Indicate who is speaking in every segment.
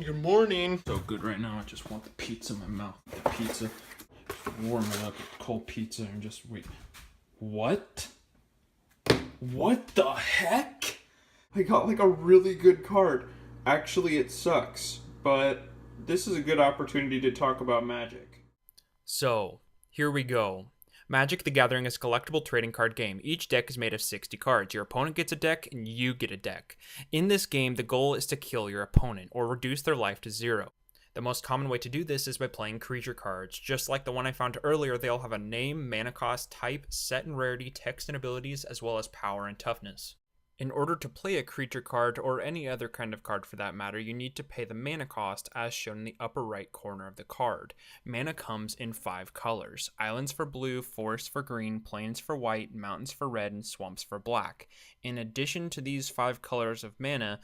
Speaker 1: Good morning. So good right now. I just want the pizza in my mouth. The pizza. Warm it up. Cold pizza and just wait. What? What the heck? I got like a really good card. Actually, it sucks, but this is a good opportunity to talk about Magic.
Speaker 2: So, here we go. Magic the Gathering is a collectible trading card game. Each deck is made of 60 cards. Your opponent gets a deck, and you get a deck. In this game, the goal is to kill your opponent, or reduce their life to 0. The most common way to do this is by playing creature cards. Just like the one I found earlier, they all have a name, mana cost, type, set and rarity, text and abilities, as well as power and toughness. In order to play a creature card, or any other kind of card for that matter, you need to pay the mana cost as shown in the upper right corner of the card. Mana comes in 5 colors: islands for blue, forests for green, plains for white, mountains for red, and swamps for black. In addition to these 5 colors of mana,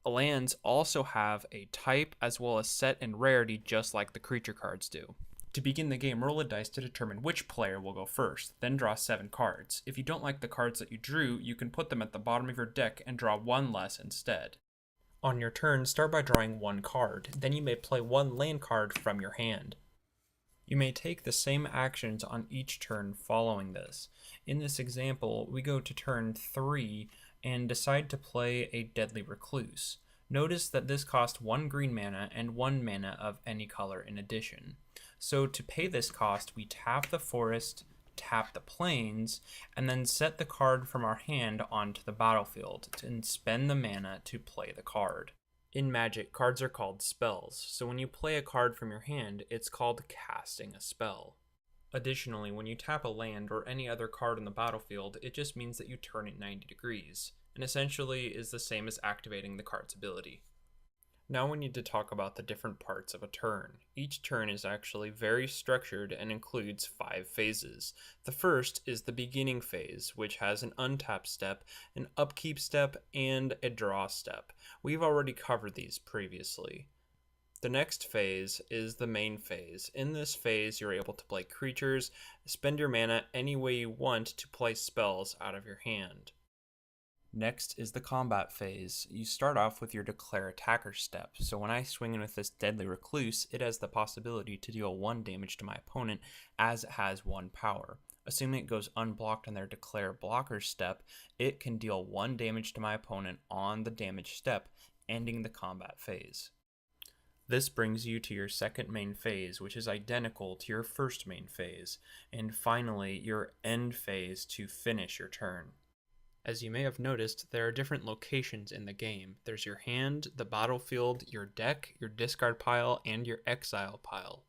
Speaker 2: lands also have a type as well as set and rarity, just like the creature cards do. To begin the game, roll a dice to determine which player will go first, then draw 7 cards. If you don't like the cards that you drew, you can put them at the bottom of your deck and draw 1 less instead. On your turn, start by drawing 1 card, then you may play 1 land card from your hand. You may take the same actions on each turn following this. In this example, we go to turn 3 and decide to play a Deadly Recluse. Notice that this costs 1 green mana and 1 mana of any color in addition. So to pay this cost, we tap the forest, tap the plains, and then set the card from our hand onto the battlefield and spend the mana to play the card. In Magic, cards are called spells, so when you play a card from your hand, it's called casting a spell. Additionally, when you tap a land or any other card on the battlefield, it just means that you turn it 90 degrees, and essentially is the same as activating the card's ability. Now we need to talk about the different parts of a turn. Each turn is actually very structured and includes 5 phases. The first is the beginning phase, which has an untap step, an upkeep step, and a draw step. We've already covered these previously. The next phase is the main phase. In this phase, you're able to play creatures, spend your mana any way you want to play spells out of your hand. Next is the combat phase. You start off with your declare attacker step, so when I swing in with this Deadly Recluse, it has the possibility to deal 1 damage to my opponent as it has 1 power. Assuming it goes unblocked on their declare blocker step, it can deal 1 damage to my opponent on the damage step, ending the combat phase. This brings you to your second main phase, which is identical to your first main phase, and finally your end phase to finish your turn. As you may have noticed, there are different locations in the game. There's your hand, the battlefield, your deck, your discard pile, and your exile pile.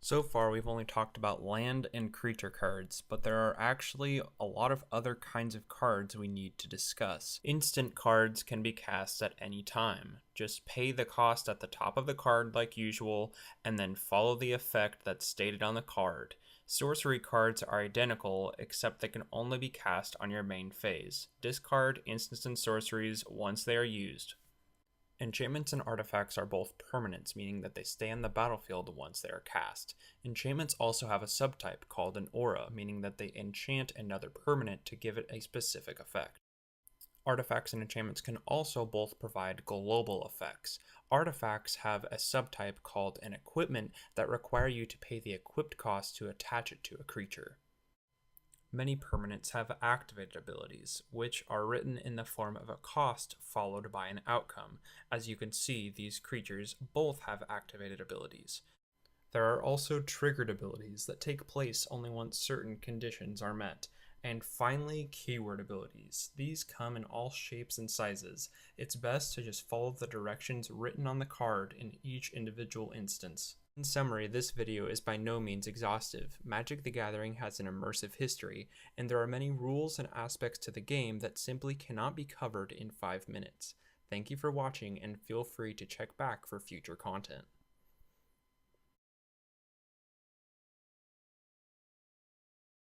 Speaker 2: So far, we've only talked about land and creature cards, but there are actually a lot of other kinds of cards we need to discuss. Instant cards can be cast at any time. Just pay the cost at the top of the card like usual, and then follow the effect that's stated on the card. Sorcery cards are identical, except they can only be cast on your main phase. Discard instants and sorceries once they are used. Enchantments and artifacts are both permanents, meaning that they stay on the battlefield once they are cast. Enchantments also have a subtype called an aura, meaning that they enchant another permanent to give it a specific effect. Artifacts and enchantments can also both provide global effects. Artifacts have a subtype called an equipment that require you to pay the equipped cost to attach it to a creature. Many permanents have activated abilities, which are written in the form of a cost followed by an outcome. As you can see, these creatures both have activated abilities. There are also triggered abilities that take place only once certain conditions are met. And finally, keyword abilities. These come in all shapes and sizes. It's best to just follow the directions written on the card in each individual instance. In summary, this video is by no means exhaustive. Magic the Gathering has an immersive history, and there are many rules and aspects to the game that simply cannot be covered in 5 minutes. Thank you for watching, and feel free to check back for future content.